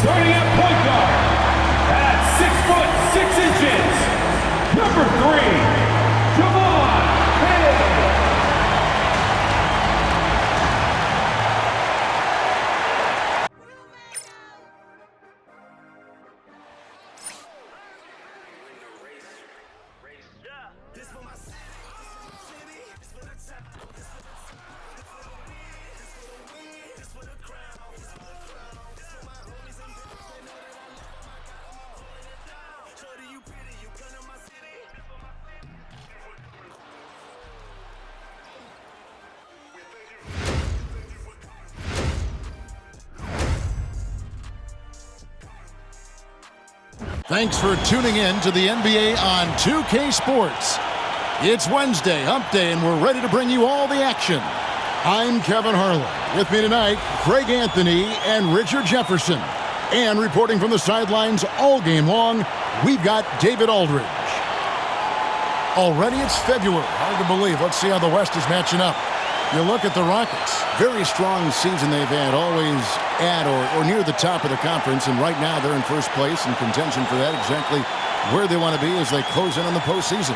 Starting at point guard, at 6'6", number 3, Javon Hay. Thanks for tuning in to the NBA on 2K Sports. It's Wednesday, Hump Day, and we're ready to bring you all the action. I'm Kevin Harlan. With me tonight, Craig Anthony and Richard Jefferson. And reporting from the sidelines all game long, we've got David Aldridge. Already it's February. Hard to believe. Let's see how the West is matching up. You look at the Rockets. Very strong season they've had, always at or near the top of the conference, and right now they're in first place in contention for that, exactly where they want to be as they close in on the postseason.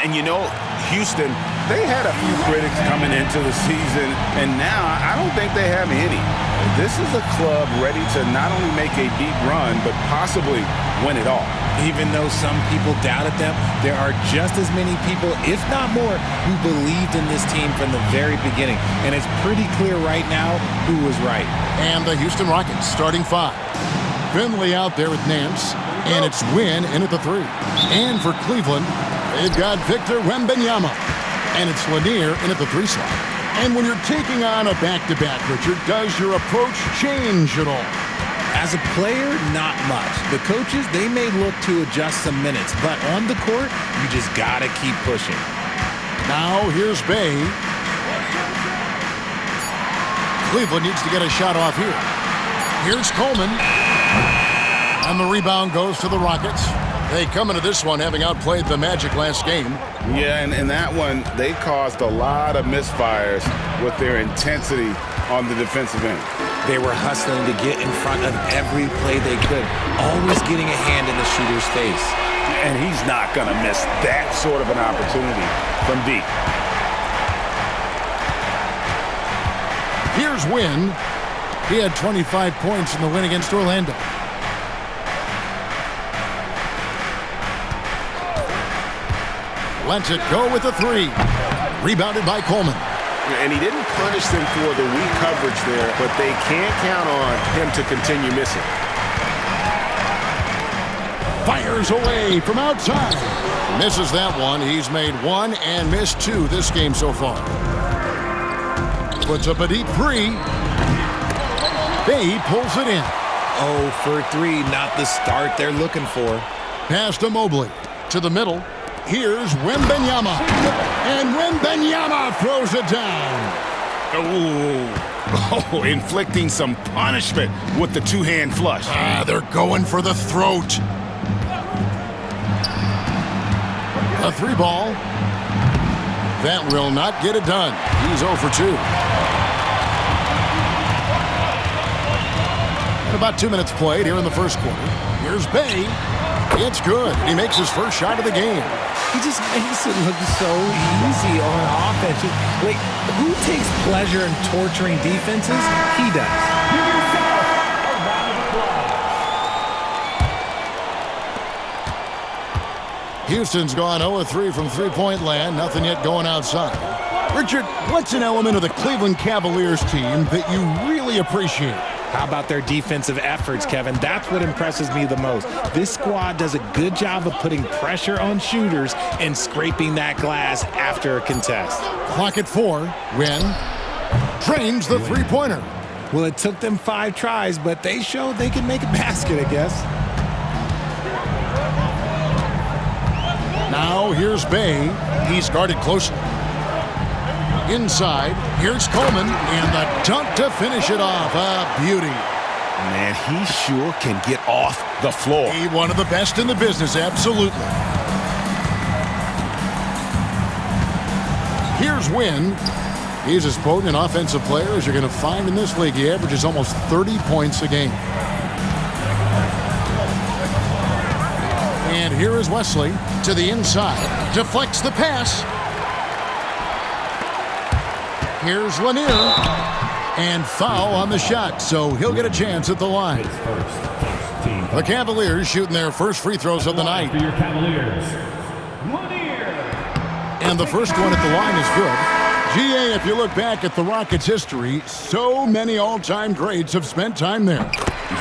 And you know, Houston, they had a few critics coming into the season, and now I don't think they have any. This is a club ready to not only make a deep run, but possibly win it all. Even though some people doubted them, there are just as many people, if not more, who believed in this team from the very beginning. And it's pretty clear right now who was right. And the Houston Rockets starting 5. Finley out there with Nance, and it's Wynn in at the 3. And for Cleveland, they've got Victor Wembanyama, and it's Lanier in at the 3 slot. And when you're taking on a back-to-back, Richard, does your approach change at all? As a player, not much. The coaches, they may look to adjust some minutes, but on the court, you just gotta keep pushing. Now here's Bay. Cleveland needs to get a shot off here. Here's Coleman. And the rebound goes to the Rockets. They come into this one having outplayed the Magic last game. Yeah, and in that one, they caused a lot of misfires with their intensity on the defensive end. They were hustling to get in front of every play they could, always getting a hand in the shooter's face. And he's not going to miss that sort of an opportunity from deep. Here's Wynn. He had 25 points in the win against Orlando. Lets it go with the 3. Rebounded by Coleman. And he didn't punish them for the weak coverage there, but they can't count on him to continue missing. Fires away from outside. Misses that one. He's made 1 and missed 2 this game so far. Puts up a deep 3. Bay pulls it in. 0 for 3, not the start they're looking for. Pass to Mobley. To the middle. Here's Wembanyama. And Wembanyama throws it down. Oh, inflicting some punishment with the 2-hand flush. They're going for the throat. A 3 ball. That will not get it done. He's 0 for 2. And about 2 minutes played here in the first quarter. Here's Bay. It's good. He makes his first shot of the game. He just makes it look so easy on offense. Like, who takes pleasure in torturing defenses? He does. Houston's gone 0-3 from three-point land. Nothing yet going outside. Richard, what's an element of the Cleveland Cavaliers team that you really appreciate? How about their defensive efforts, Kevin? That's what impresses me the most. This squad does a good job of putting pressure on shooters and scraping that glass after a contest. Clock at 4. Wynn drains the three-pointer. Well, it took them 5 tries, but they showed they can make a basket, I guess. Now here's Bay. He's guarded closely. Inside, here's Coleman, and the dunk to finish it off. A beauty. Man, he sure can get off the floor. He's one of the best in the business, absolutely. Here's Wynn. He's as potent an offensive player as you're going to find in this league. He averages almost 30 points a game. And here is Wesley to the inside. Deflects the pass. Here's Lanier. And foul on the shot, so he'll get a chance at the line. The Cavaliers shooting their first free throws of the night. For your Cavaliers, Lanier. And the first one at the line is good. GA, if you look back at the Rockets' history, so many all-time greats have spent time there.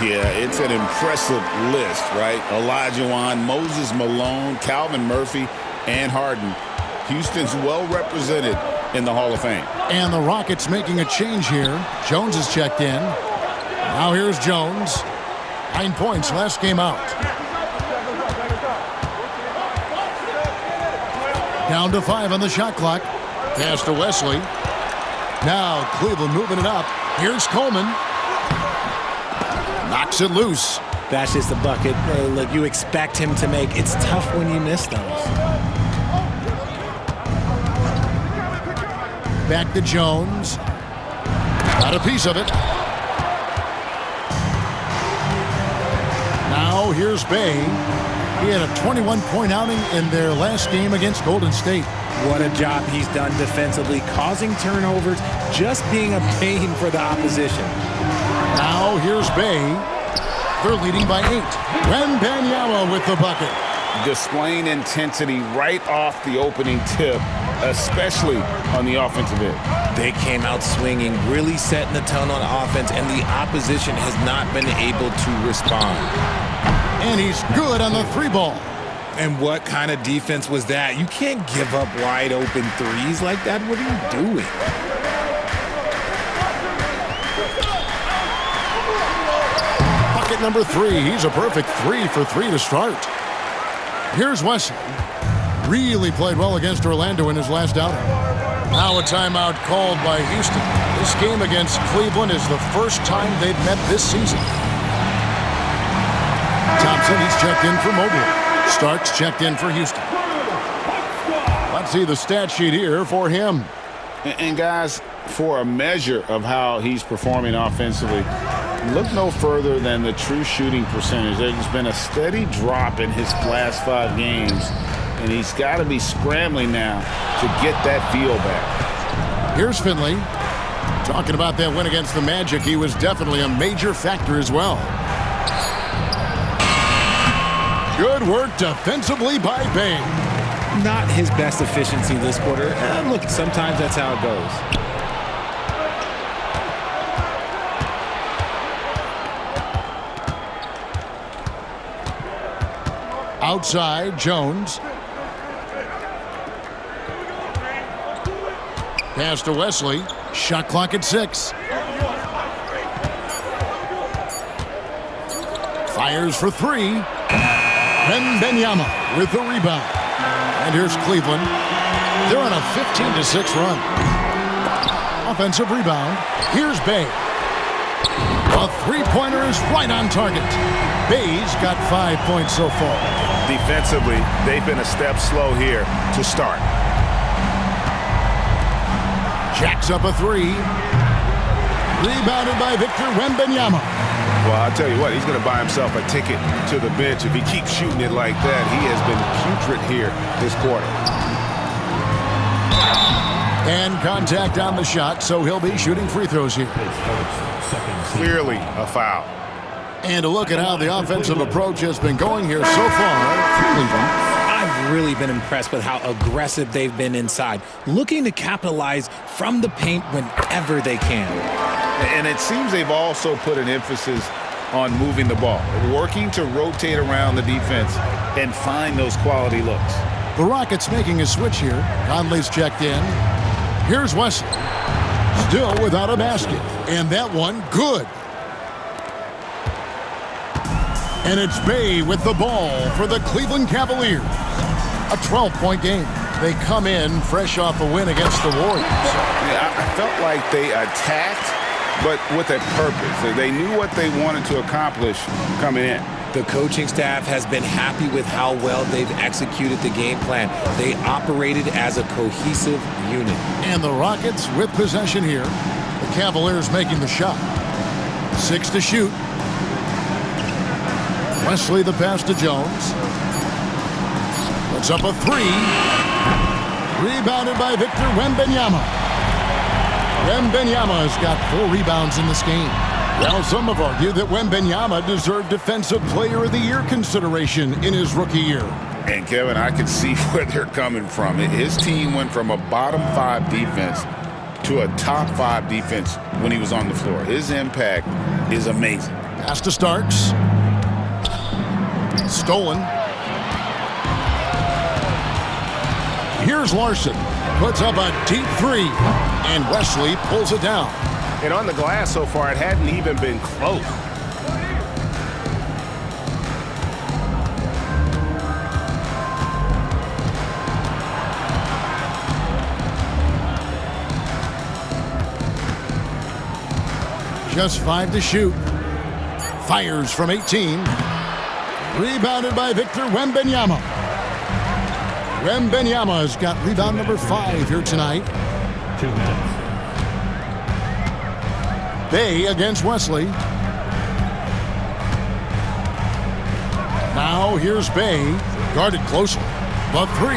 Yeah, it's an impressive list, right? Olajuwon, Moses Malone, Calvin Murphy, and Harden. Houston's well represented in the Hall of Fame. And the Rockets making a change here. Jones is checked in. Now here's Jones. 9 points last game out. Down to 5 on the shot clock. Pass to Wesley. Now Cleveland moving it up. Here's Coleman. Knocks it loose. That's just a bucket. Look, you expect him to make. It's tough when you miss those. Back to Jones. Got a piece of it. Now here's Bay. He had a 21-point outing in their last game against Golden State. What a job he's done defensively, causing turnovers, just being a pain for the opposition. Now here's Bay. They're leading by 8. Wembanyama with the bucket. Displaying intensity right off the opening tip, especially on the offensive end. They came out swinging, really setting the tone on offense, and the opposition has not been able to respond. And he's good on the 3-ball. And what kind of defense was that? You can't give up wide open threes like that. What are you doing? Bucket number 3. He's a perfect 3 for 3 to start. Here's Wesley. Really played well against Orlando in his last outing. Now a timeout called by Houston. This game against Cleveland is the first time they've met this season. Thompson, he's checked in for Mobley. Starks checked in for Houston. Let's see the stat sheet here for him. And guys, for a measure of how he's performing offensively, look no further than the true shooting percentage. There's been a steady drop in his last 5 games, and he's got to be scrambling now to get that feel back. Here's Finley. Talking about that win against the Magic, he was definitely a major factor as well. Good work defensively by Bay. Not his best efficiency this quarter. And look, sometimes that's how it goes. Outside, Jones. Pass to Wesley. Shot clock at 6. Fires for 3. Wembanyama with the rebound. And here's Cleveland. They're on a 15-6 run. Offensive rebound. Here's Bay. A 3-pointer is right on target. Bay's got 5 points so far. Defensively, they've been a step slow here to start. Jacks up a 3. Rebounded by Victor Wembanyama. Well, I'll tell you what, he's going to buy himself a ticket to the bench if he keeps shooting it like that. He has been putrid here this quarter. And contact on the shot, so he'll be shooting free throws here. Clearly a foul. And a look at how the offensive approach has been going here so far for Cleveland. I've really been impressed with how aggressive they've been inside, looking to capitalize from the paint whenever they can. And it seems they've also put an emphasis on moving the ball, working to rotate around the defense and find those quality looks. The Rockets making a switch here. Conley's checked in. Here's Wesley. Still without a basket. And that one, good. And it's Bay with the ball for the Cleveland Cavaliers. A 12-point game. They come in fresh off a win against the Warriors. Yeah, I felt like they attacked, but with a purpose. They knew what they wanted to accomplish coming in. The coaching staff has been happy with how well they've executed the game plan. They operated as a cohesive unit. And the Rockets with possession here. The Cavaliers making the shot. 6 to shoot. Wesley the pass to Jones. Puts up a three. Rebounded by Victor Wembanyama. Wembanyama's got 4 rebounds in this game. Well, some have argued that Wembanyama deserved Defensive Player of the Year consideration in his rookie year. And, Kevin, I can see where they're coming from. His team went from a bottom 5 defense to a top 5 defense when he was on the floor. His impact is amazing. Pass to Starks. Stolen. Here's Larson. Puts up a deep 3. And Wesley pulls it down. And on the glass so far, it hadn't even been close. Just 5 to shoot. Fires from 18. Rebounded by Victor Wembanyama. Wembanyama's got rebound number 5 here tonight. 2 minutes. Bay against Wesley. Now here's Bay. Guarded closely. The 3.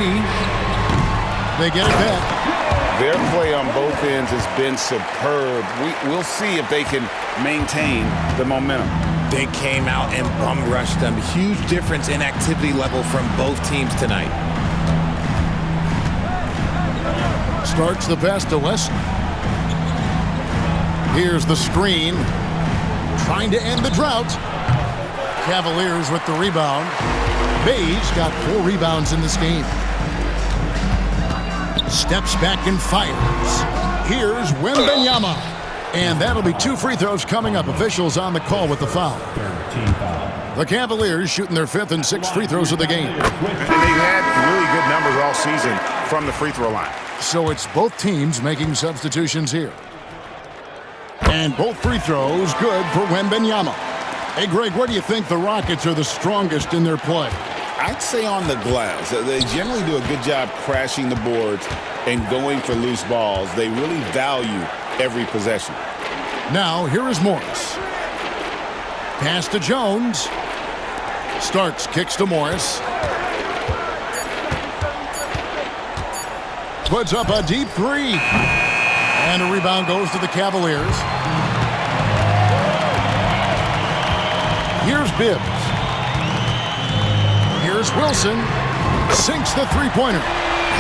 They get it back. Their play on both ends has been superb. We'll see if they can maintain the momentum. They came out and bum rushed them. Huge difference in activity level from both teams tonight. Starts the pass to Wesley. Here's the screen. Trying to end the drought. Cavaliers with the rebound. Bay's got 4 rebounds in this game. Steps back and fires. Here's Wembanyama. And that'll be 2 free throws coming up. Officials on the call with the foul. The Cavaliers shooting their 5th and 6th free throws of the game. And they've had really good numbers all season from the free throw line. So it's both teams making substitutions here. And both free throws good for Wembanyama. Hey, Greg, where do you think the Rockets are the strongest in their play? I'd say on the glass. They generally do a good job crashing the boards and going for loose balls. They really value every possession. Now, here is Morris. Pass to Jones. Starks kicks to Morris. Puts up a deep 3. And a rebound goes to the Cavaliers. Here's Bibbs. Here's Wilson. Sinks the three-pointer.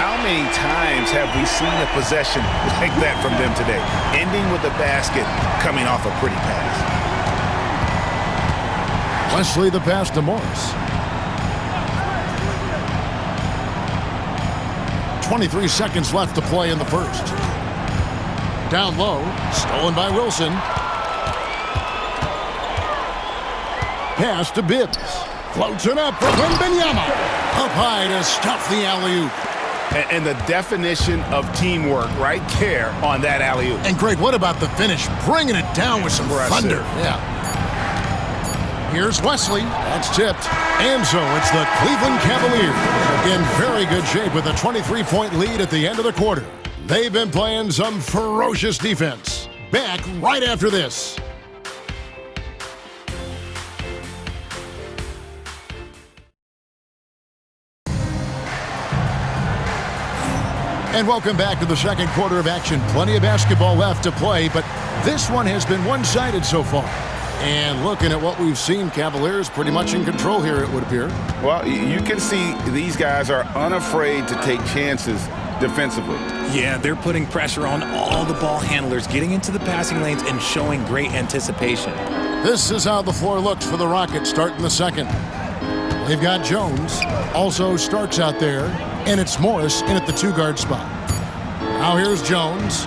How many times have we seen a possession like that from them today? Ending with a basket, coming off a pretty pass. Wesley the pass to Morris. 23 seconds left to play in the first. Down low, stolen by Wilson. Pass to Bibbs. Floats it up for Wembanyama. Up high to stuff the alley-oop. And the definition of teamwork right there on that alley-oop. And Greg, what about the finish? Bringing it down with some thunder. Yeah. Here's Wesley. That's tipped. And so it's the Cleveland Cavaliers in very good shape with a 23-point lead at the end of the quarter. They've been playing some ferocious defense. Back right after this. And welcome back to the second quarter of action. Plenty of basketball left to play, but this one has been one-sided so far. And looking at what we've seen, Cavaliers pretty much in control here, it would appear. Well, you can see these guys are unafraid to take chances defensively. Yeah, they're putting pressure on all the ball handlers, getting into the passing lanes and showing great anticipation. This is how the floor looks for the Rockets starting the second. They've got Jones, also Starks out there, and it's Morris in at the 2-guard spot. Now here's Jones,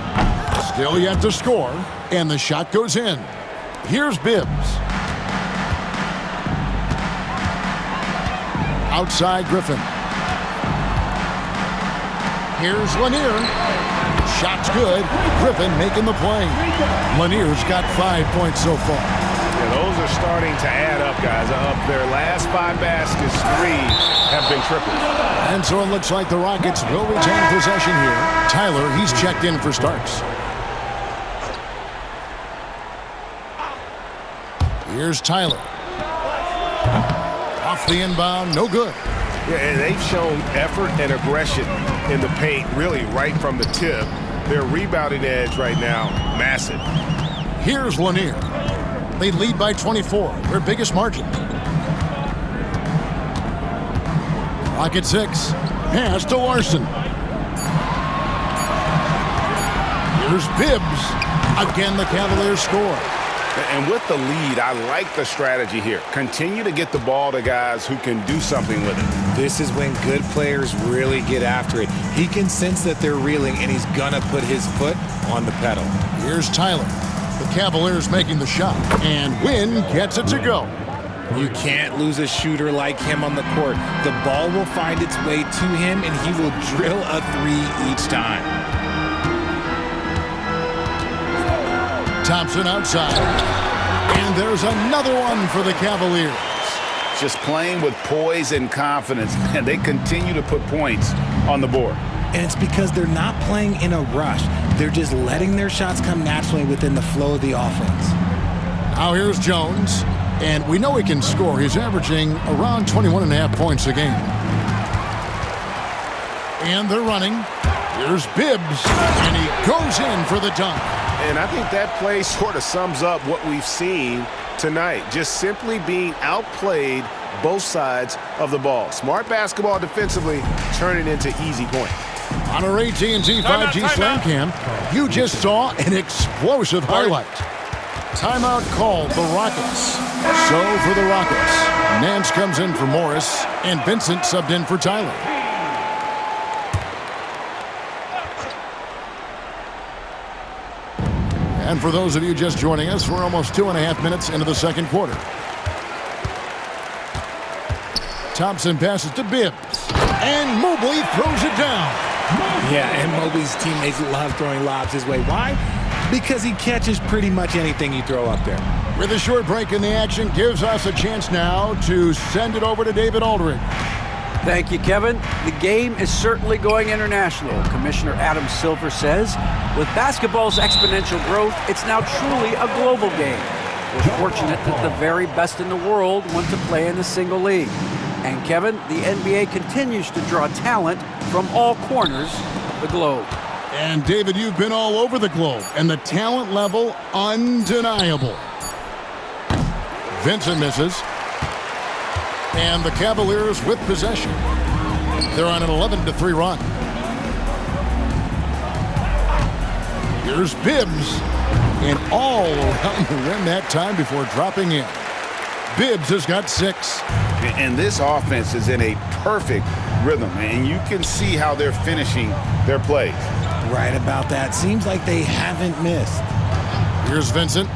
still yet to score, and the shot goes in. Here's Bibbs. Outside Griffin. Here's Lanier. Shot's good. Griffin making the play. Lanier's got 5 points so far. Yeah, those are starting to add up, guys. Of their last 5 baskets, 3 have been triples. And so it looks like the Rockets will retain possession here. Tyler, he's checked in for Starks. Here's Tyler. Off the inbound, no good. Yeah, and they've shown effort and aggression in the paint, really right from the tip. Their rebounding edge right now, massive. Here's Lanier. They lead by 24, their biggest margin. Rocket 6. Pass to Larson. Here's Bibbs. Again, the Cavaliers score. And with the lead, I like the strategy here. Continue to get the ball to guys who can do something with it. This is when good players really get after it. He can sense that they're reeling, and he's going to put his foot on the pedal. Here's Tyler. The Cavaliers making the shot. And Wynn gets it to go. You can't lose a shooter like him on the court. The ball will find its way to him, and he will drill a three each time. Thompson outside. And there's another one for the Cavaliers. Just playing with poise and confidence, and they continue to put points on the board. And it's because they're not playing in a rush. They're just letting their shots come naturally within the flow of the offense. Now here's Jones. And we know he can score. He's averaging around 21.5 points a game. And they're running. Here's Bibbs. And he goes in for the dunk. And I think that play sort of sums up what we've seen tonight. Just simply being outplayed both sides of the ball. Smart basketball defensively, turning into easy points. On our AT&T 5G Slam Cam, you just saw an explosive highlight. Timeout called the Rockets. So for the Rockets, Nance comes in for Morris, and Vincent subbed in for Tyler. And for those of you just joining us, we're almost 2.5 minutes into the second quarter. Thompson passes to Bibbs, and Mobley throws it down. Yeah, and Mobley's teammates love throwing lobs his way. Why? Because he catches pretty much anything you throw up there. With a short break in the action, gives us a chance now to send it over to David Aldridge. Thank you, Kevin. The game is certainly going international. Commissioner Adam Silver says, with basketball's exponential growth, it's now truly a global game. We're fortunate that the very best in the world want to play in a single league. And Kevin, the NBA continues to draw talent from all corners of the globe. And David, you've been all over the globe, and the talent level undeniable. Vincent misses. And the Cavaliers with possession. They're on an 11-3 run. Here's Bibbs. And all around the rim that time before dropping in. Bibbs has got 6. And this offense is in a perfect rhythm, and you can see how they're finishing their plays. Right about that. Seems like they haven't missed. Here's Vincent.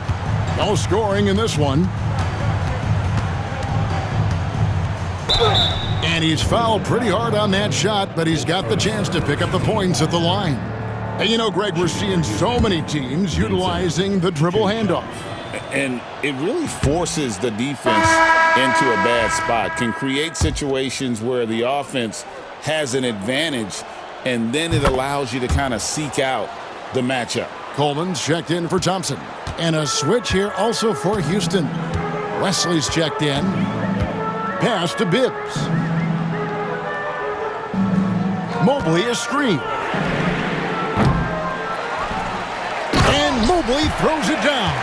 No scoring in this one. And he's fouled pretty hard on that shot, but he's got the chance to pick up the points at the line. And you know, Greg, we're seeing so many teams utilizing the dribble handoff. And it really forces the defense into a bad spot, can create situations where the offense has an advantage, and then it allows you to kind of seek out the matchup. Coleman's checked in for Thompson. And a switch here also for Houston. Wesley's checked in. Pass to Bibbs. Mobley a screen. And Mobley throws it down.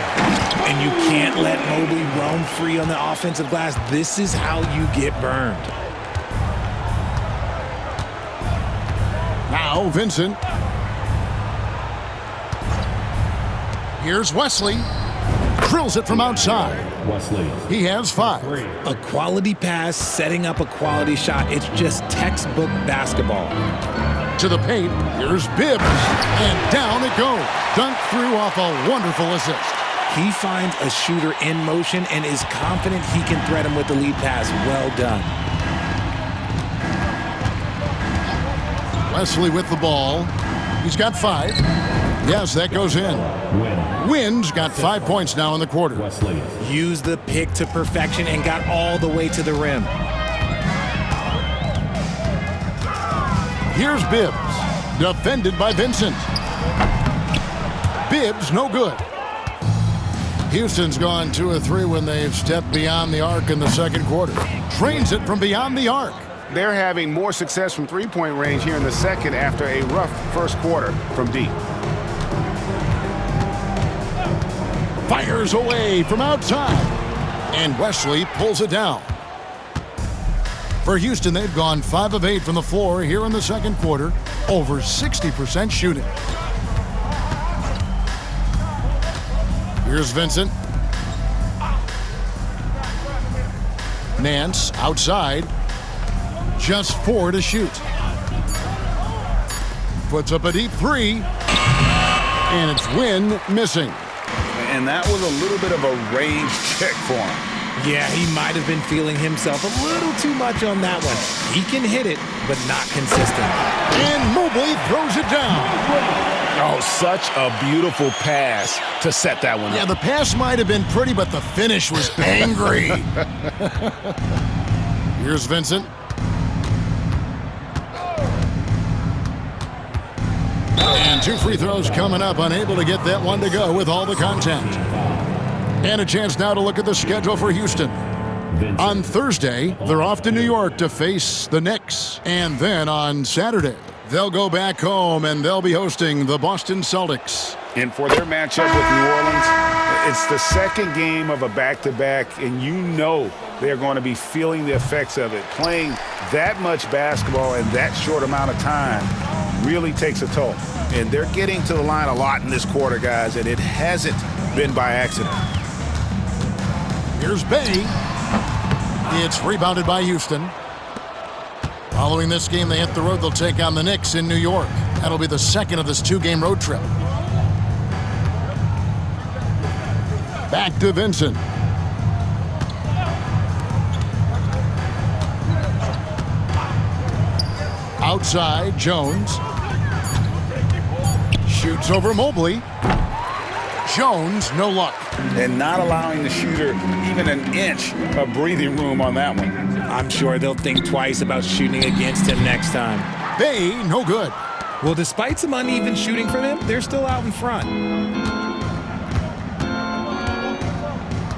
And you can't let Mobley roam free on the offensive glass. This is how you get burned. Now Vincent. Here's Wesley. Drills it from outside. Wesley. He has 5. A quality pass, setting up a quality shot. It's just textbook basketball. To the paint. Here's Bibbs. And down it goes. Dunk through off a wonderful assist. He finds a shooter in motion and is confident he can thread him with the lead pass. Well done. Wesley with the ball. He's got 5. Yes, that goes in. Wynn's got 5 points now in the quarter. Wesley. Used the pick to perfection and got all the way to the rim. Here's Bibbs. Defended by Vincent. Bibbs no good. Houston's gone 2 of 3 when they've stepped beyond the arc in the second quarter. Trains it from beyond the arc. they're having more success from three-point range here in the second after a rough first quarter from deep. Fires away from outside. And Wesley pulls it down. For Houston, they've gone 5 of 8 from the floor here in the second quarter. Over 60% shooting. Here's Vincent. Nance outside. Just 4 to shoot. Puts up a deep 3. And it's Wynn missing. And that was a little bit of a range check for him. Yeah, he might have been feeling himself a little too much on that one. He can hit it, but not consistent. And Mobley throws it down. Oh, such a beautiful pass to set that one up. Yeah, the pass might have been pretty, but the finish was angry. Here's Vincent. And 2 free throws coming up, unable to get that one to go with all the contact. And a chance now to look at the schedule for Houston. On Thursday, they're off to New York to face the Knicks. And then on Saturday, they'll go back home and they'll be hosting the Boston Celtics. And for their matchup with New Orleans, it's the second game of a back-to-back, and you know they're going to be feeling the effects of it. Playing that much basketball in that short amount of time really takes a toll. And they're getting to the line a lot in this quarter, guys, and it hasn't been by accident. Here's Bay. It's rebounded by Houston. Following this game, they hit the road. They'll take on the Knicks in New York. That'll be the second of this 2-game road trip. Back to Vincent. Outside, Jones. Shoots over Mobley. Jones, no luck. And not allowing the shooter even an inch of breathing room on that one. I'm sure they'll think twice about shooting against him next time. Bay, no good. Well, despite some uneven shooting from him, they're still out in front.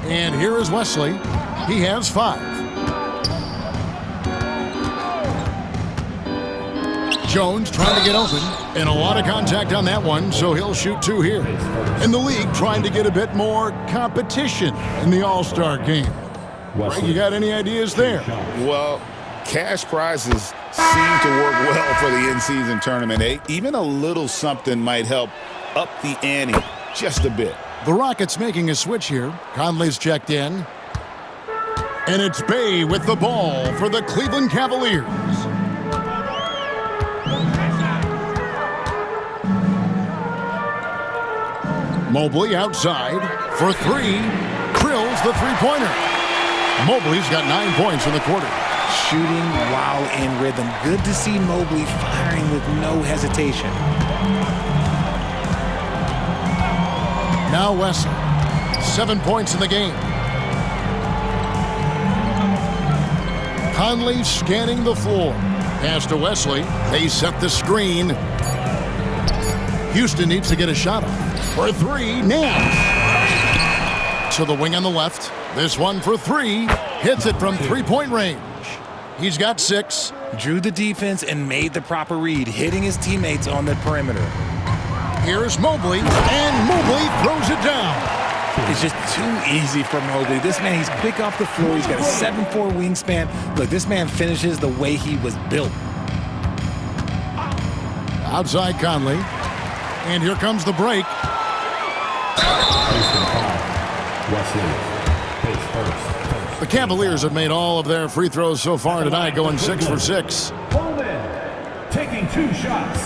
And here is Wesley. He has 5. Jones trying to get open, and a lot of contact on that one, so he'll shoot 2 here. In the league, trying to get a bit more competition in the All-Star game. Greg, you got any ideas there? Well, cash prizes seem to work well for the in-season tournament. Even a little something might help up the ante just a bit. The Rockets making a switch here. Conley's checked in. And it's Bay with the ball for the Cleveland Cavaliers. Mobley outside for 3. Drills the three-pointer. Mobley's got 9 points in the quarter. Shooting while in rhythm. Good to see Mobley firing with no hesitation. Now Wesley. 7 points in the game. Conley scanning the floor. Pass to Wesley. They set the screen. Houston needs to get a shot off. For 3, Nance. To the wing on the left. This one for 3. Hits it from three-point range. He's got 6. Drew the defense and made the proper read, hitting his teammates on the perimeter. Here's Mobley, and Mobley throws it down. It's just too easy for Mobley. This man, he's quick off the floor. He's got a 7'4" wingspan. Look, this man finishes the way he was built. Outside Conley. And here comes the break. The Cavaliers have made all of their free throws so far tonight, going 6 for 6. Coleman taking 2 shots.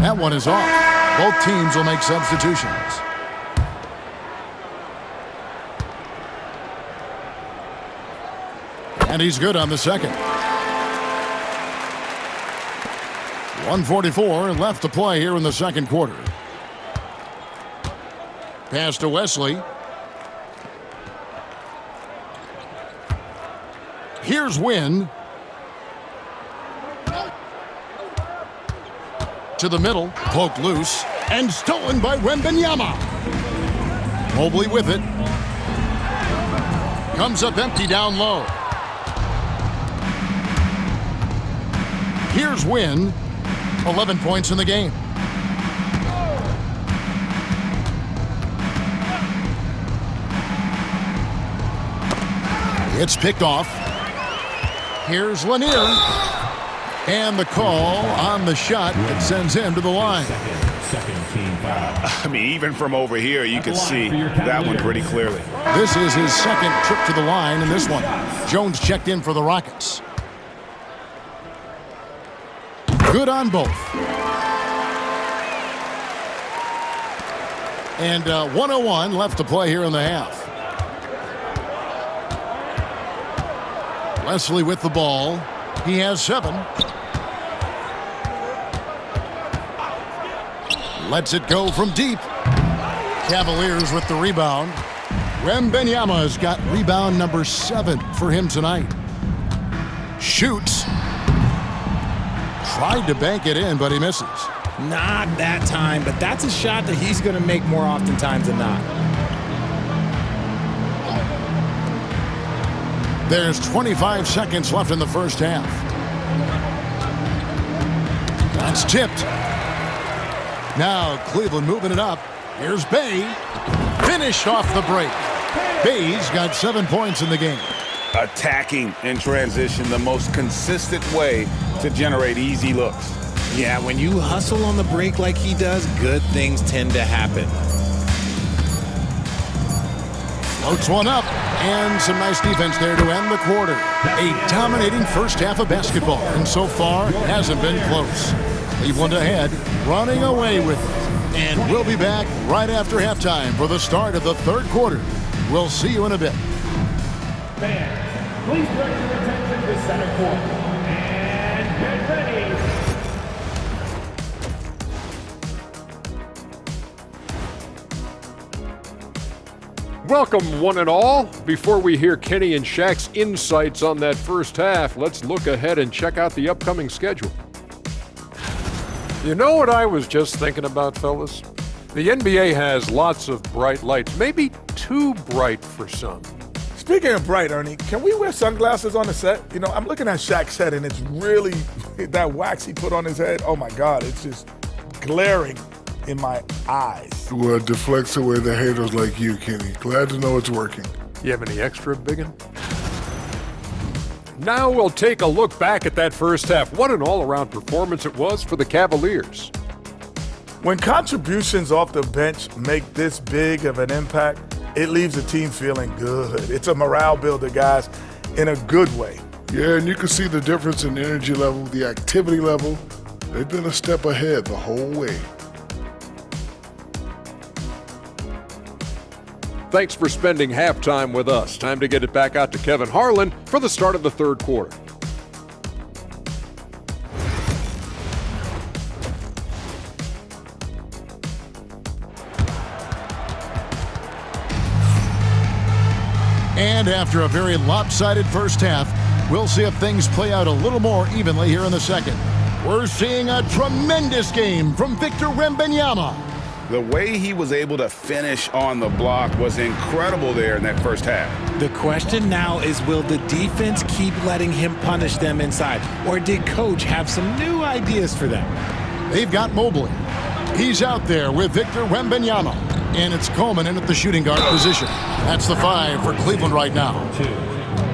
That one is off. Both teams will make substitutions. And he's good on the second. 1:44 left to play here in the second quarter. Pass to Wesley. Here's Wynn. To the middle, poked loose, and stolen by Wembanyama. Mobley with it. Comes up empty down low. Here's Wynn. 11 points in the game. It's picked off. Here's Lanier. And the call on the shot that sends him to the line. Second team foul. I mean, even from over here, you can see that one pretty clearly. This is his second trip to the line in this one. Jones checked in for the Rockets. Good on both. And 1:01 left to play here in the half. Wesley with the ball. He has 7. Lets it go from deep. Cavaliers with the rebound. Wembanyama's got rebound number 7 for him tonight. Shoots. Tried to bank it in, but he misses. Not that time, but that's a shot that he's going to make more oftentimes than not. There's 25 seconds left in the first half. That's tipped. Now Cleveland moving it up. Here's Bay. Finished off the break. Bay's got 7 points in the game. Attacking in transition, the most consistent way to generate easy looks. Yeah, when you hustle on the break like he does, good things tend to happen. Floats one up, and some nice defense there to end the quarter. A dominating first half of basketball, and so far, it hasn't been close. Cleveland ahead, running away with it. And we'll be back right after halftime for the start of the third quarter. We'll see you in a bit. Fans, please direct your attention to center court. And get ready. Welcome, one and all. Before we hear Kenny and Shaq's insights on that first half, let's look ahead and check out the upcoming schedule. You know what I was just thinking about, fellas? The NBA has lots of bright lights, maybe too bright for some. Speaking of bright, Ernie, can we wear sunglasses on the set? You know, I'm looking at Shaq's head, and it's really, that wax he put on his head, oh my God, it's just glaring in my eyes. Well, it deflects away the haters like you, Kenny. Glad to know it's working. You have any extra, biggin? Now we'll take a look back at that first half. What an all-around performance it was for the Cavaliers. When contributions off the bench make this big of an impact, it leaves the team feeling good. It's a morale builder, guys, in a good way. Yeah, and you can see the difference in energy level, the activity level. They've been a step ahead the whole way. Thanks for spending halftime with us. Time to get it back out to Kevin Harlan for the start of the third quarter. And after a very lopsided first half, we'll see if things play out a little more evenly here in the second. We're seeing a tremendous game from Victor Wembanyama. The way he was able to finish on the block was incredible there in that first half. The question now is, will the defense keep letting him punish them inside? Or did Coach have some new ideas for them? They've got Mobley. He's out there with Victor Wembanyama. And it's Coleman in at the shooting guard position. That's the 5 for Cleveland right now.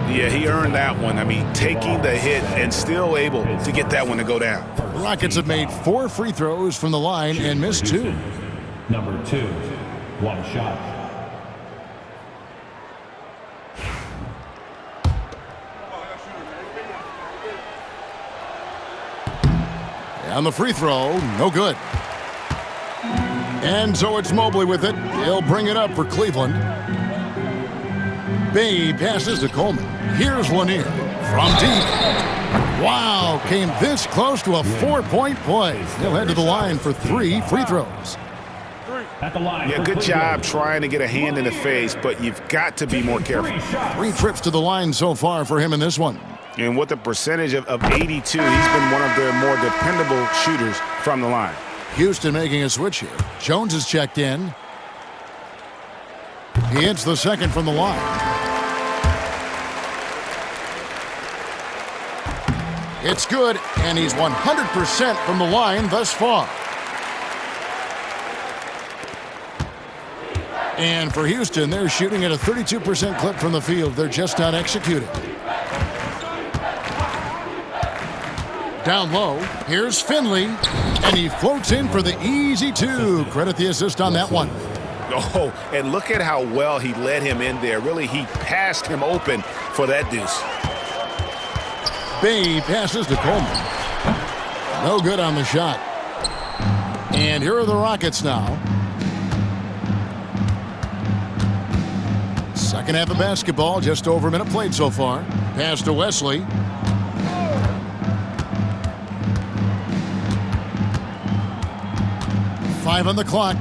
Yeah, he earned that one. I mean, taking the hit and still able to get that one to go down. The Rockets have made 4 free throws from the line and missed 2. Number 2, one shot. And the free throw, no good. And so it's Mobley with it. He'll bring it up for Cleveland. Bay passes to Coleman. Here's Lanier from deep. Wow, came this close to a 4-point play. He'll head to the line for 3 free throws. At the line. Yeah, good job trying to get a hand in the face, but you've got to be more careful. 3 trips to the line so far for him in this one. And with a percentage of 82, he's been one of their more dependable shooters from the line. Houston making a switch here. Jones is checked in. He hits the second from the line. It's good, and he's 100% from the line thus far. And for Houston, they're shooting at a 32% clip from the field. They're just not executing. Down low, here's Finley, and he floats in for the easy two. Credit the assist on that one. Oh, and look at how well he led him in there. Really, he passed him open for that deuce. Bay passes to Coleman. No good on the shot. And here are the Rockets now. Second half of basketball, just over a minute played so far. Pass to Wesley. Five on the clock.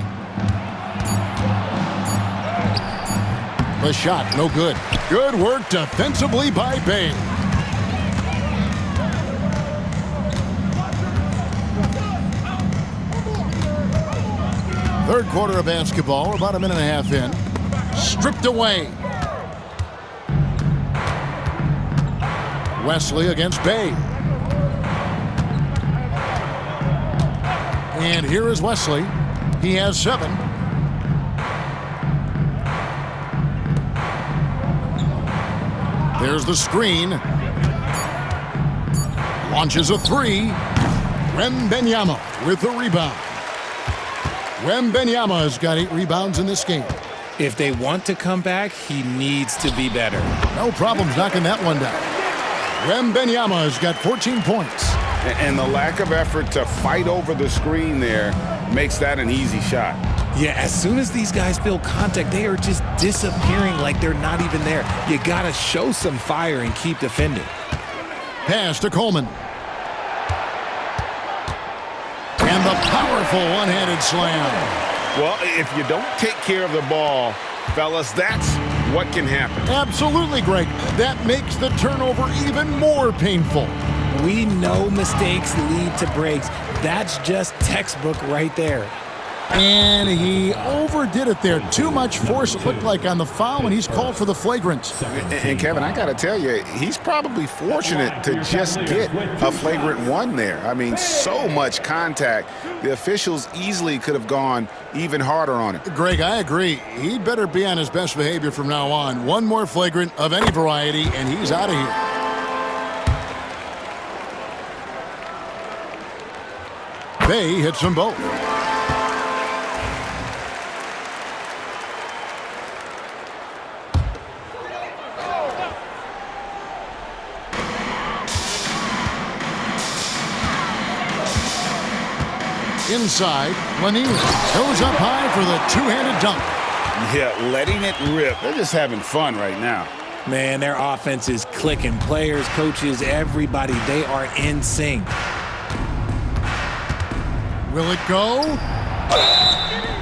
The shot, no good. Good work defensively by Bay. Third quarter of basketball, about a minute and a half in. Stripped away. Wesley against Bay. And here is Wesley. He has 7. There's the screen. Launches a 3. Wembanyama with the rebound. Wembanyama has got 8 rebounds in this game. If they want to come back, he needs to be better. No problems knocking that one down. Wembanyama has got 14 points. And the lack of effort to fight over the screen there makes that an easy shot. Yeah, as soon as these guys feel contact, they are just disappearing like they're not even there. You got to show some fire and keep defending. Pass to Coleman. And the powerful one-handed slam. Well, if you don't take care of the ball, fellas, that's what can happen. Absolutely, Greg. That makes the turnover even more painful. We know mistakes lead to breaks. That's just textbook right there. And he overdid it there. Too much force, it looked like, on the foul, and he's called for the flagrant. And Kevin, I got to tell you, he's probably fortunate to just get a flagrant 1 there. I mean, so much contact. The officials easily could have gone even harder on it. Greg, I agree. He'd better be on his best behavior from now on. One more flagrant of any variety, and he's out of here. Bay hits them both. Inside, Lenine goes up high for the two-handed dunk. Yeah, letting it rip. They're just having fun right now. Man, their offense is clicking. Players, coaches, everybody, they are in sync. Will it go?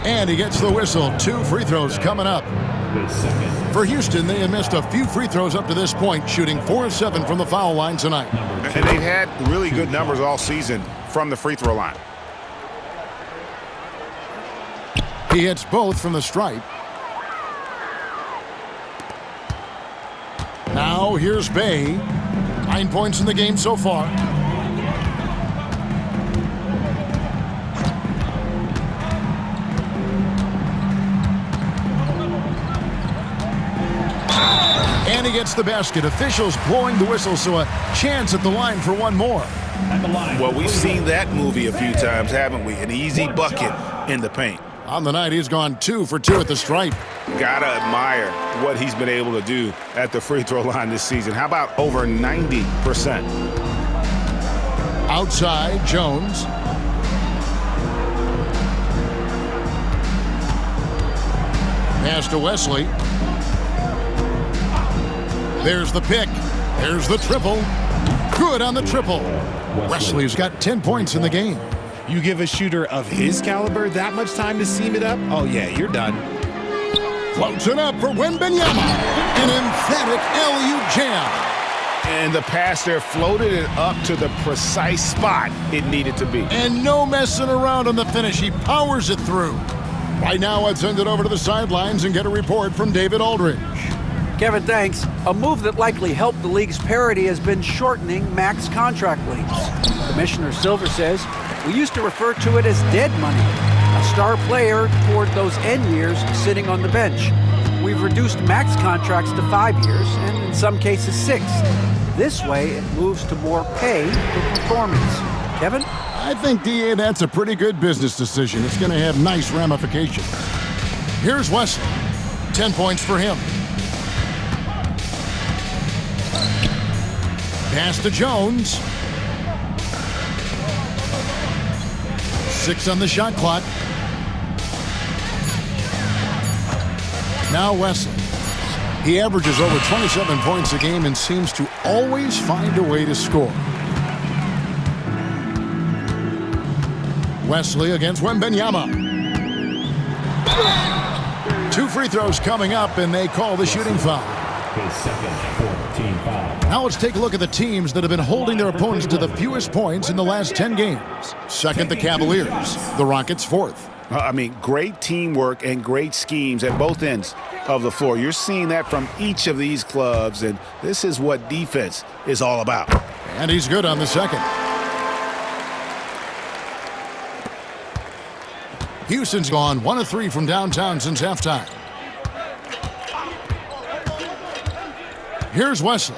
And he gets the whistle. 2 free throws coming up. For Houston, they have missed a few free throws up to this point, shooting 4 of 7 from the foul line tonight. And they've had really good numbers all season from the free throw line. He hits both from the stripe. Now here's Bay. 9 points in the game so far. And he gets the basket. Officials blowing the whistle, so a chance at the line for one more. Well, we've seen that movie a few times, haven't we? An easy bucket in the paint. On the night, he's gone 2 for 2 at the stripe. Gotta admire what he's been able to do at the free throw line this season. How about over 90%? Outside, Jones. Pass to Wesley. There's the pick. There's the triple. Good on the triple. Wesley's got 10 points in the game. You give a shooter of his caliber that much time to seam it up? Oh, yeah, you're done. Floats it up for Wembanyama. An emphatic LU jam. And the pass there floated it up to the precise spot it needed to be. And no messing around on the finish. He powers it through. Right now, I'd send it over to the sidelines and get a report from David Aldridge. Kevin, thanks. A move that likely helped the league's parity has been shortening max contract lengths. Commissioner Silver says, we used to refer to it as dead money, a star player toward those end years sitting on the bench. We've reduced max contracts to 5 years, and in some cases 6. This way, it moves to more pay for performance. Kevin? I think, DA, that's a pretty good business decision. It's going to have nice ramifications. Here's Wesley. 10 points for him. Pass to Jones. 6 on the shot clock. Now Wesley. He averages over 27 points a game and seems to always find a way to score. Wesley against MYNBA. 2 free throws coming up, and they call the shooting foul. His second for team foul. Now let's take a look at the teams that have been holding their opponents to the fewest points in the last 10 games. Second, the Cavaliers. The Rockets, fourth. I mean, great teamwork and great schemes at both ends of the floor. You're seeing that from each of these clubs, and this is what defense is all about. And he's good on the second. Houston's gone 1 of 3 from downtown since halftime. Here's Wesley.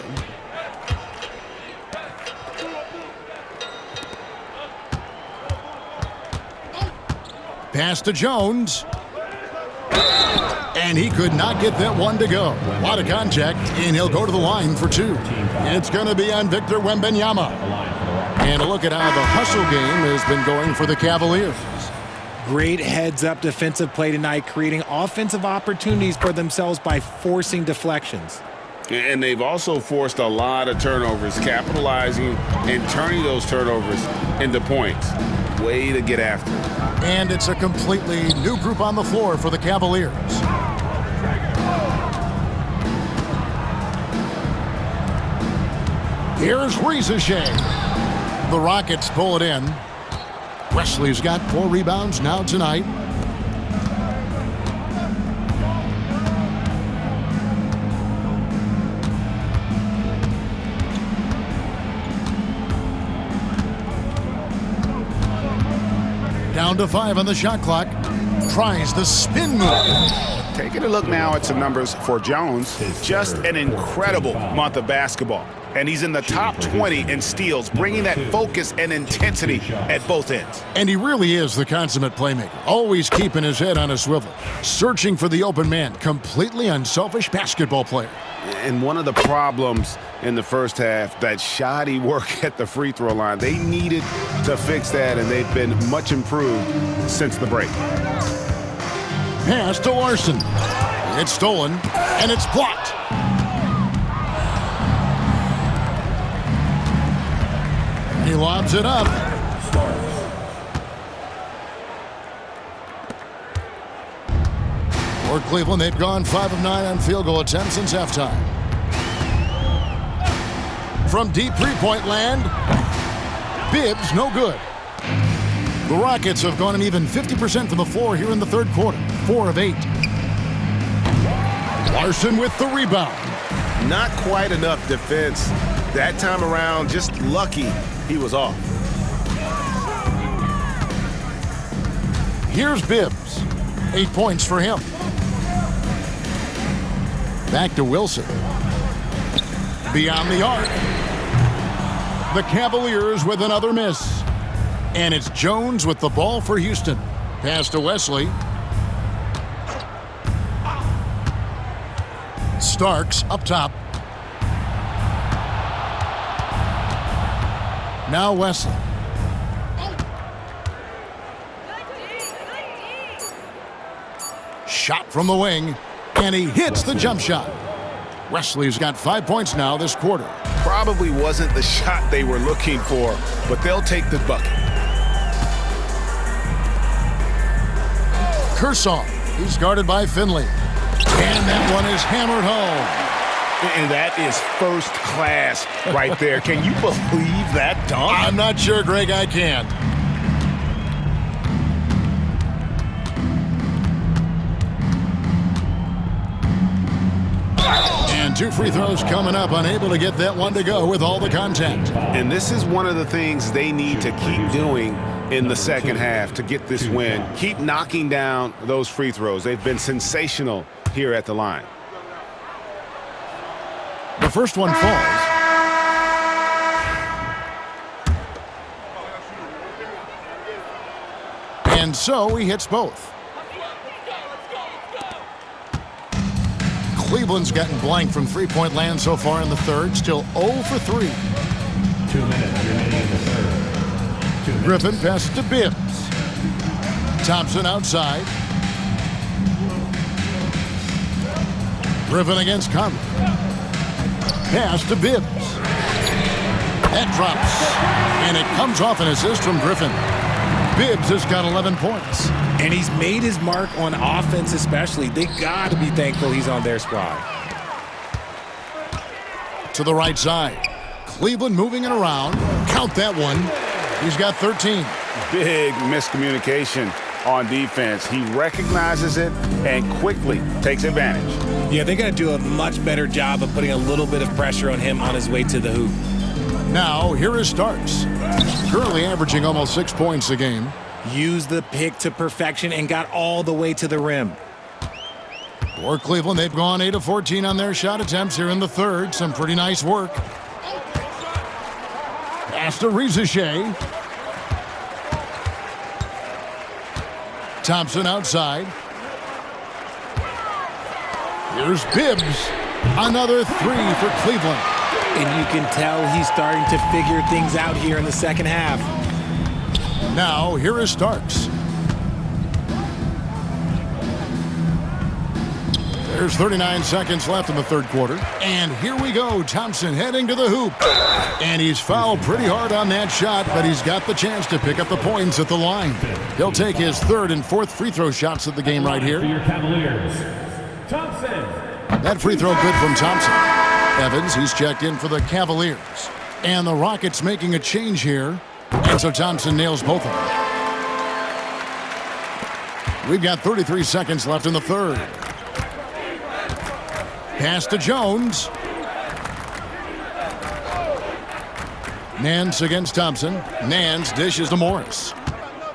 Pass to Jones. And he could not get that one to go. A lot of contact, and he'll go to the line for 2. It's going to be on Victor Wembanyama. And a look at how the hustle game has been going for the Cavaliers. Great heads-up defensive play tonight, creating offensive opportunities for themselves by forcing deflections. And they've also forced a lot of turnovers, capitalizing and turning those turnovers into points. Way to get after it. And it's a completely new group on the floor for the Cavaliers. Here's Rizachet. The Rockets pull it in. Wesley's got 4 rebounds now tonight. Down to 5 on the shot clock. Tries the spin move. Taking a look now at some numbers for Jones. Just an incredible month of basketball. And he's in the top 20 in steals, bringing that focus and intensity at both ends. And he really is the consummate playmaker, always keeping his head on a swivel, searching for the open man, completely unselfish basketball player. And one of the problems in the first half, that shoddy work at the free throw line. They needed to fix that, and they've been much improved since the break. Pass to Larson. It's stolen, and it's blocked. He lobs it up. For Cleveland, they've gone 5 of 9 on field goal attempts since halftime. From deep three-point land, Bibbs, no good. The Rockets have gone an even 50% from the floor here in the third quarter, 4 of 8. Larson with the rebound. Not quite enough defense. That time around, just lucky he was off. Here's Bibbs. 8 points for him. Back to Wilson. Beyond the arc. The Cavaliers with another miss. And it's Jones with the ball for Houston. Pass to Wesley. Starks up top. Now Wesley. Shot from the wing, and he hits the jump shot. Wesley's got 5 points now this quarter. Probably wasn't the shot they were looking for, but they'll take the bucket. Kershaw, he's guarded by Finley. And that one is hammered home. And that is first class right there. Can you believe that dunk? I'm not sure, Greg, I can. And 2 free throws coming up, unable to get that one to go with all the contact. And this is one of the things they need to keep doing in the second half to get this win. Keep knocking down those free throws. They've been sensational here at the line. The first one falls. And so he hits both. Cleveland's gotten blank from three-point land so far in the third. Still 0 for 3. 2 minutes remaining in the third. Griffin passes to Bibbs. Thompson outside. Griffin against Conley. Pass to Bibbs. That drops. And it comes off an assist from Griffin. Bibbs has got 11 points. And he's made his mark on offense especially. They got to be thankful he's on their squad. To the right side. Cleveland moving it around. Count that one. He's got 13. Big miscommunication on defense. He recognizes it and quickly takes advantage. Yeah, they got to do a much better job of putting a little bit of pressure on him on his way to the hoop. Now, here is Starks. Currently averaging almost 6 points a game. Used the pick to perfection and got all the way to the rim. For Cleveland, they've gone 8 of 14 on their shot attempts here in the third. Some pretty nice work. Pass to Rizachet. Thompson outside. Here's Bibbs. Another 3 for Cleveland. And you can tell he's starting to figure things out here in the second half. Now, here is Starks. There's 39 seconds left in the third quarter. And here we go. Thompson heading to the hoop. And he's fouled pretty hard on that shot, but he's got the chance to pick up the points at the line. He'll take his third and fourth free throw shots of the game right here. For your Cavaliers, Thompson. That free throw good from Thompson. Evans, he's checked in for the Cavaliers. And the Rockets making a change here. And so Thompson nails both of them. We've got 33 seconds left in the third. Pass to Jones. Nance against Thompson. Nance dishes to Morris.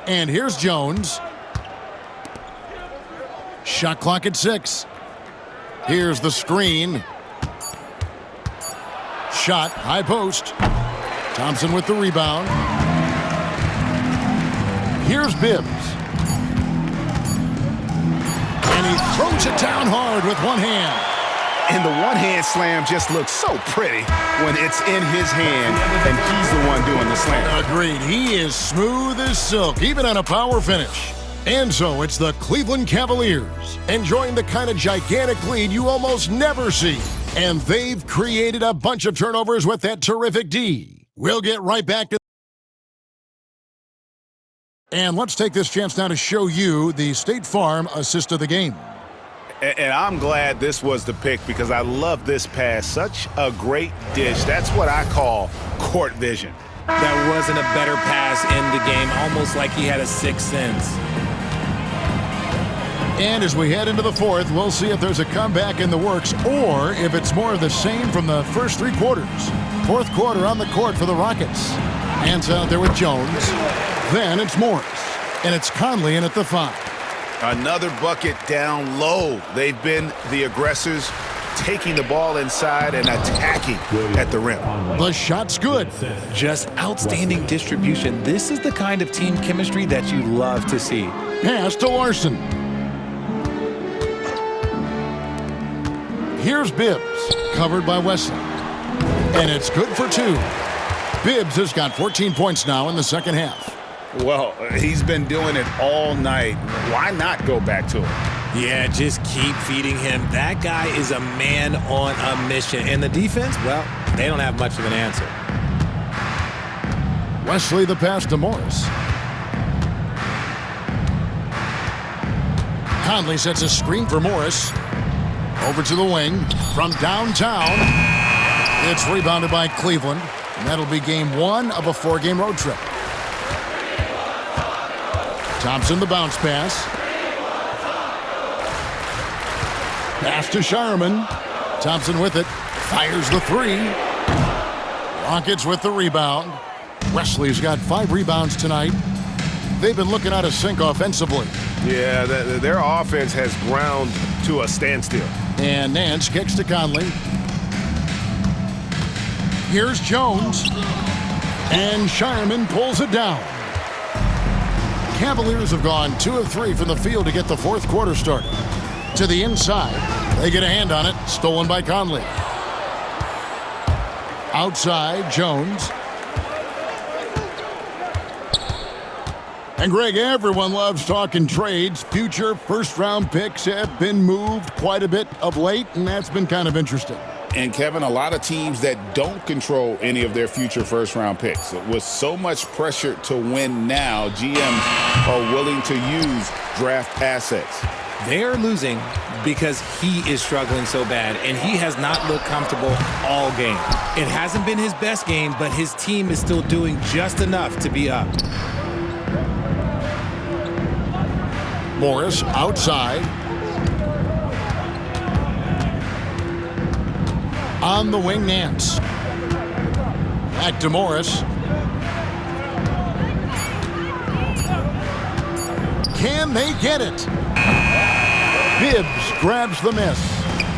And here's Jones. Shot clock at 6. Here's the screen. Shot, high post. Thompson with the rebound. Here's Bibbs. And he throws it down hard with one hand. And the one-hand slam just looks so pretty when it's in his hand and he's the one doing the slam. Agreed. He is smooth as silk, even on a power finish. And so it's the Cleveland Cavaliers enjoying the kind of gigantic lead you almost never see. And they've created a bunch of turnovers with that terrific D. We'll get right back to. And let's take this chance now to show you the State Farm assist of the game. And I'm glad this was the pick because I love this pass. Such a great dish. That's what I call court vision. That wasn't a better pass in the game, almost like he had a sixth sense. And as we head into the fourth, we'll see if there's a comeback in the works or if it's more of the same from the first 3 quarters. Fourth quarter on the court for the Rockets. Hands out there with Jones. Then it's Morris. And it's Conley in at the 5. Another bucket down low. They've been the aggressors, taking the ball inside and attacking at the rim. The shot's good. Just outstanding distribution. This is the kind of team chemistry that you love to see. Pass to Larson. Here's Bibbs, covered by Wesley. And it's good for 2. Bibbs has got 14 points now in the second half. Well, he's been doing it all night. Why not go back to him? Yeah, just keep feeding him. That guy is a man on a mission. And the defense, well, they don't have much of an answer. Wesley the pass to Morris. Conley sets a screen for Morris. Over to the wing. From downtown. It's rebounded by Cleveland. And that'll be game 1 of a 4-game road trip. Thompson the bounce pass. Pass to Shireman. Thompson with it. Fires the three. Rockets with the rebound. Wesley's got 5 rebounds tonight. They've been looking out of sync offensively. Yeah, their offense has ground to a standstill. And Nance kicks to Conley. Here's Jones. And Shireman pulls it down. Cavaliers have gone 2 of 3 from the field to get the fourth quarter started. To the inside. They get a hand on it. Stolen by Conley. Outside, Jones. And Greg, everyone loves talking trades. Future first-round picks have been moved quite a bit of late, and that's been kind of interesting. And, Kevin, a lot of teams that don't control any of their future first-round picks. With so much pressure to win now, GMs are willing to use draft assets. They're losing because he is struggling so bad, and he has not looked comfortable all game. It hasn't been his best game, but his team is still doing just enough to be up. Morris outside. On the wing, Nance. Back to Morris. Can they get it? Bibbs grabs the miss.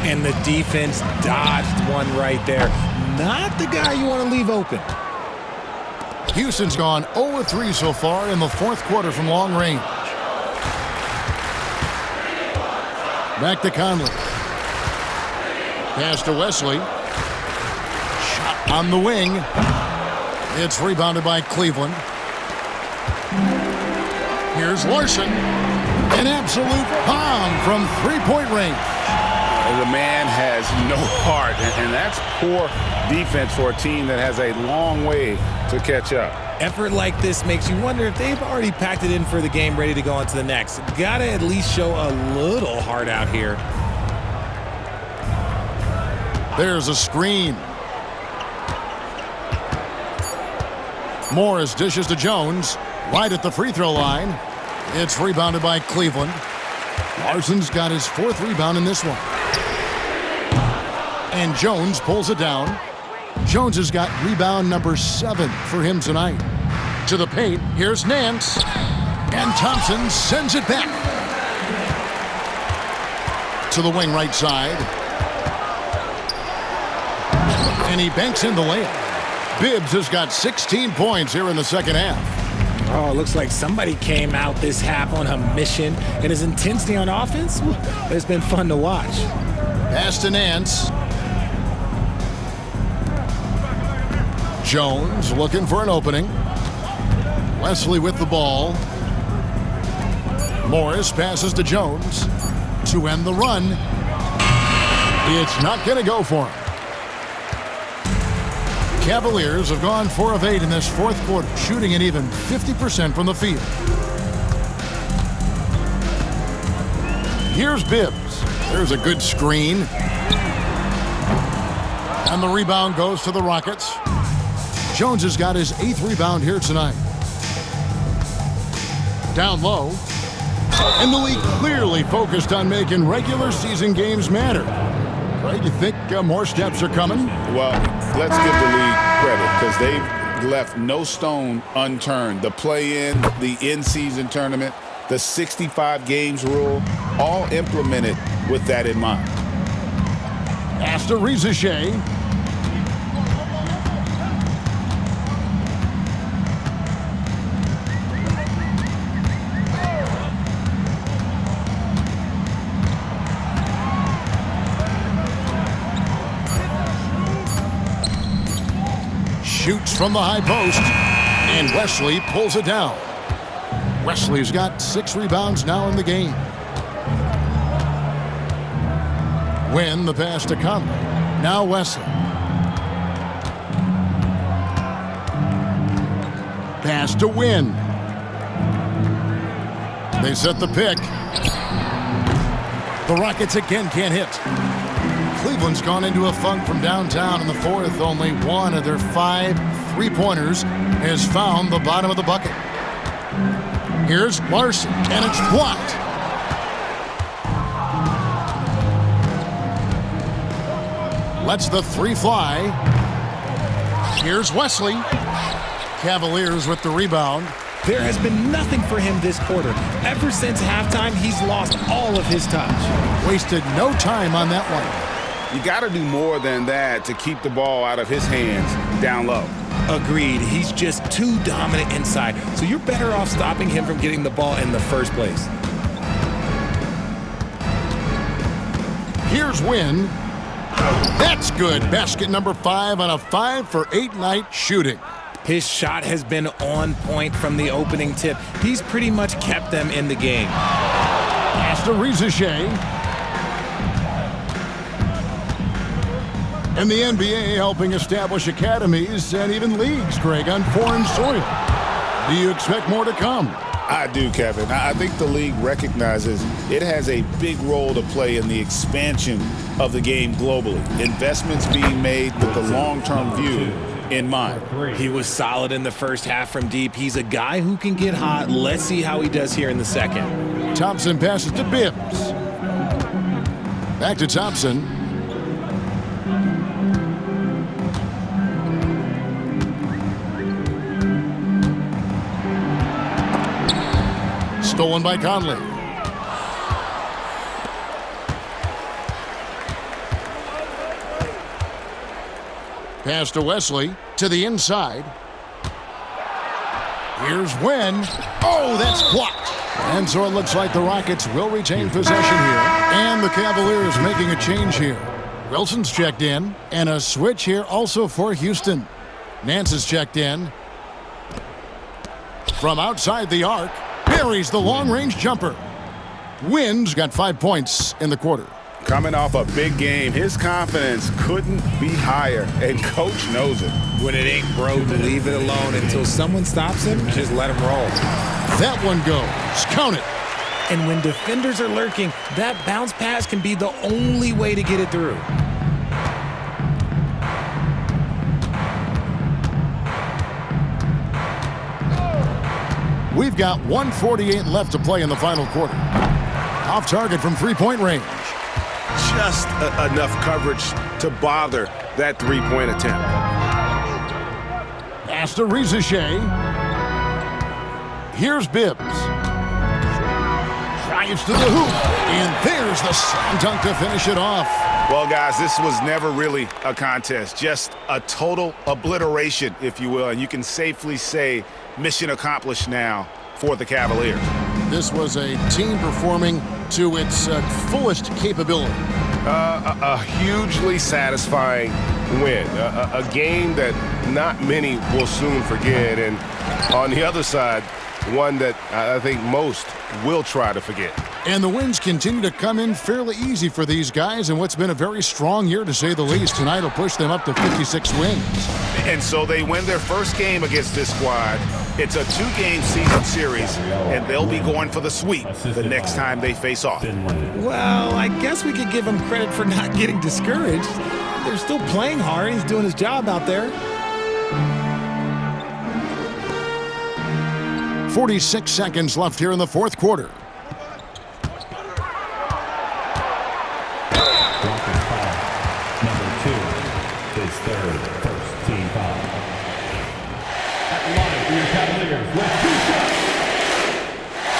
And the defense dodged one right there. Not the guy you want to leave open. Houston's gone 0-3 so far in the fourth quarter from long range. Back to Conley. Pass to Wesley. Shot on the wing. It's rebounded by Cleveland. Here's Larson. An absolute bomb from three-point range. The man has no heart, and that's poor defense for a team that has a long way to catch up. Effort like this makes you wonder if they've already packed it in for the game, ready to go on to the next. Gotta at least show a little heart out here. There's a screen. Morris dishes to Jones, right at the free throw line. It's rebounded by Cleveland. Larson's got his 4th rebound in this one. And Jones pulls it down. Jones has got rebound number 7 for him tonight. To the paint, here's Nance. And Thompson sends it back. To the wing right side. And he banks in the layup. Bibbs has got 16 points here in the second half. Oh, it looks like somebody came out this half on a mission. And his intensity on offense, it's been fun to watch. Pass to Nance. Jones looking for an opening. Wesley with the ball. Morris passes to Jones to end the run. It's not going to go for him. Cavaliers have gone 4 of 8 in this fourth quarter, shooting at even 50% from the field. Here's Bibbs. There's a good screen. And the rebound goes to the Rockets. Jones has got his 8th rebound here tonight. Down low. And the league clearly focused on making regular season games matter. Right? You think more steps are coming? Well, let's give the league credit because they've left no stone unturned. The play-in, the in-season tournament, the 65 games rule, all implemented with that in mind. Pass to Rizachet. Shoots from the high post, and Wesley pulls it down. Wesley's got 6 rebounds now in the game. Win the pass to Conley. Now Wesley. Pass to Win. They set the pick. The Rockets again can't hit. Cleveland's gone into a funk from downtown in the fourth. Only one of their 5 three-pointers has found the bottom of the bucket. Here's Larson, and it's blocked. Lets the three fly. Here's Wesley. Cavaliers with the rebound. There has been nothing for him this quarter. Ever since halftime, he's lost all of his touch. Wasted no time on that one. You got to do more than that to keep the ball out of his hands down low. Agreed. He's just too dominant inside, so you're better off stopping him from getting the ball in the first place. Here's Wynn. That's good. Basket number 5 on a 5-for-8 night shooting. His shot has been on point from the opening tip. He's pretty much kept them in the game. Pass to Rizachet. And the NBA helping establish academies and even leagues, Greg, on foreign soil. Do you expect more to come? I do, Kevin. I think the league recognizes it has a big role to play in the expansion of the game globally. Investments being made with the long-term view in mind. He was solid in the first half from deep. He's a guy who can get hot. Let's see how he does here in the second. Thompson passes to Bibbs. Back to Thompson. Stolen by Conley. Pass to Wesley to the inside. Here's Wynn. Oh, that's blocked. And so it looks like the Rockets will retain possession here. And the Cavaliers making a change here. Wilson's checked in. And a switch here also for Houston. Nance is checked in. From outside the arc. Buries the long-range jumper. Wynn's got 5 points in the quarter. Coming off a big game, his confidence couldn't be higher, and Coach knows it. When it ain't broke, leave it alone until someone stops him. Just let him roll. That one goes. Count it. And when defenders are lurking, that bounce pass can be the only way to get it through. We've got 1:48 left to play in the final quarter. Off target from three-point range. Just enough coverage to bother that three-point attempt. Pass to Rizachet. Here's Bibbs. Drives to the hoop. And there's the slam dunk to finish it off. Well, guys, this was never really a contest. Just a total obliteration, if you will. And you can safely say mission accomplished now for the Cavaliers. This was a team performing to its fullest capability. A hugely satisfying win. A game that not many will soon forget. And on the other side, one that I think most will try to forget. And the wins continue to come in fairly easy for these guys in what's been a very strong year, to say the least. Tonight will push them up to 56 wins. And so they win their first game against this squad. It's a 2-game season series, and they'll be going for the sweep the next time they face off. Well, I guess we could give him credit for not getting discouraged. They're still playing hard. He's doing his job out there. 46 seconds left here in the fourth quarter. Number 2, his third first team foul. At the line for your Cavaliers with 2 shots.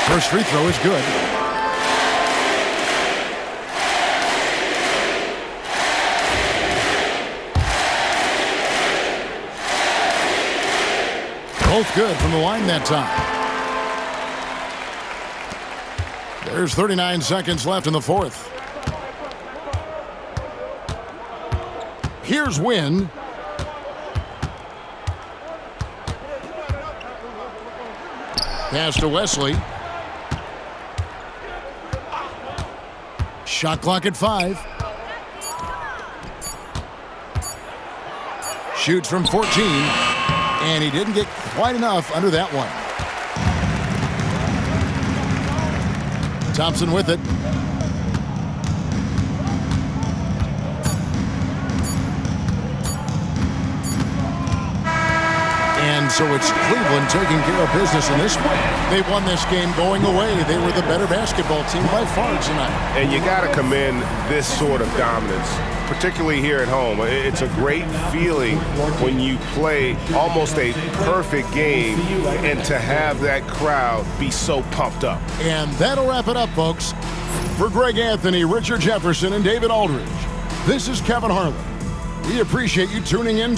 First free throw is good. Both good from the line that time. There's 39 seconds left in the fourth. Here's Wynn. Pass to Wesley. Shot clock at 5. Shoots from 14. And he didn't get quite enough under that one. Thompson with it. And so it's Cleveland taking care of business in this one. They won this game going away. They were the better basketball team by far tonight. And you got to commend this sort of dominance particularly here at home. It's a great feeling when you play almost a perfect game and to have that crowd be so pumped up. And that'll wrap it up, folks. For Greg Anthony, Richard Jefferson, and David Aldridge, this is Kevin Harlan. We appreciate you tuning in.